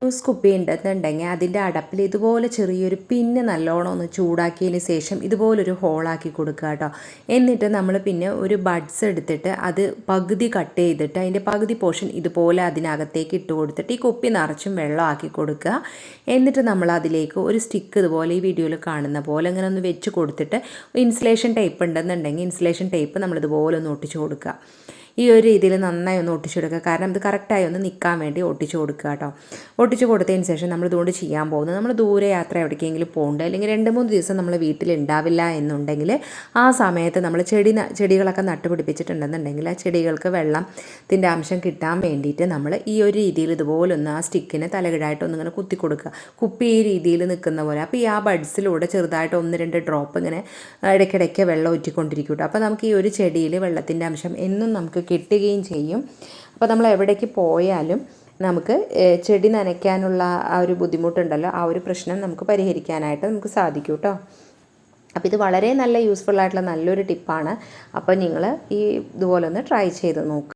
കക്കൂസ് കുപ്പി ഉണ്ടെന്നുണ്ടെങ്കിൽ അതിൻ്റെ അടപ്പിൽ ഇതുപോലെ ചെറിയൊരു പിന്ന് നല്ലോണം ഒന്ന് ചൂടാക്കിയതിന് ശേഷം ഇതുപോലൊരു ഹോളാക്കി കൊടുക്കുക കേട്ടോ. എന്നിട്ട് നമ്മൾ പിന്നെ ഒരു ബഡ്സ് എടുത്തിട്ട് അത് പകുതി കട്ട് ചെയ്തിട്ട് അതിൻ്റെ പകുതി പോർഷൻ ഇതുപോലെ അതിനകത്തേക്ക് ഇട്ട് കൊടുത്തിട്ട് ഈ കുപ്പി നിറച്ചും വെള്ളമാക്കി കൊടുക്കുക. എന്നിട്ട് നമ്മൾ അതിലേക്ക് ഒരു സ്റ്റിക്ക് ഇതുപോലെ ഈ വീഡിയോയിൽ കാണുന്ന പോലെ ഇങ്ങനെ ഒന്ന് വെച്ച് കൊടുത്തിട്ട് ഇൻസുലേഷൻ ടേപ്പ് ഉണ്ടെന്നുണ്ടെങ്കിൽ ഇൻസുലേഷൻ ടേപ്പ് നമ്മളിതുപോലെ ഒന്ന് ഒട്ടിച്ച് കൊടുക്കുക. ഈ ഒരു രീതിയിൽ നന്നായി ഒന്ന് ഒട്ടിച്ചു കൊടുക്കുക. കാരണം ഇത് കറക്റ്റായി ഒന്ന് നിൽക്കാൻ വേണ്ടി ഒട്ടിച്ചു കൊടുക്കുക കേട്ടോ. ഒട്ടിച്ചു കൊടുത്തതിന് ശേഷം നമ്മൾ ഇതുകൊണ്ട് ചെയ്യാൻ പോകുന്നത്, നമ്മൾ ദൂരെ യാത്ര എവിടേക്കെങ്കിലും പോകുന്നുണ്ട് അല്ലെങ്കിൽ 2-3 ദിവസം നമ്മൾ വീട്ടിലുണ്ടാവില്ല എന്നുണ്ടെങ്കിൽ ആ സമയത്ത് നമ്മൾ ചെടികളൊക്കെ നട്ടുപിടിപ്പിച്ചിട്ടുണ്ടെന്നുണ്ടെങ്കിൽ ആ ചെടികൾക്ക് വെള്ളത്തിൻ്റെ അംശം കിട്ടാൻ വേണ്ടിയിട്ട് നമ്മൾ ഈ ഒരു രീതിയിൽ ഇതുപോലെ ഒന്ന് ആ സ്റ്റിക്കിന് തലകിടായിട്ടൊന്നിങ്ങനെ കുത്തി കൊടുക്കുക. കുപ്പി ഈ രീതിയിൽ നിൽക്കുന്ന പോലെ. അപ്പോൾ ഈ ആ ബഡ്സിലൂടെ ചെറുതായിട്ട് 1-2 ഡ്രോപ്പ് ഇങ്ങനെ ഇടയ്ക്കിടയ്ക്ക് വെള്ളം ഊറ്റിക്കൊണ്ടിരിക്കും കേട്ടോ. അപ്പോൾ നമുക്ക് ഈ ഒരു ചെടിയിൽ വെള്ളത്തിൻ്റെ അംശം എന്നും നമുക്ക് കിട്ടുകയും ചെയ്യും. അപ്പോൾ നമ്മൾ എവിടേക്ക് പോയാലും നമുക്ക് ചെടി നനയ്ക്കാനുള്ള ആ ഒരു ബുദ്ധിമുട്ടുണ്ടല്ലോ, ആ ഒരു പ്രശ്നം നമുക്ക് പരിഹരിക്കാനായിട്ട് നമുക്ക് സാധിക്കും കേട്ടോ. അപ്പോൾ ഇത് വളരെ നല്ല യൂസ്ഫുൾ ആയിട്ടുള്ള നല്ലൊരു ടിപ്പാണ്. അപ്പോൾ നിങ്ങൾ ഈ ഇതുപോലെ ഒന്ന് ട്രൈ ചെയ്ത് നോക്കുക.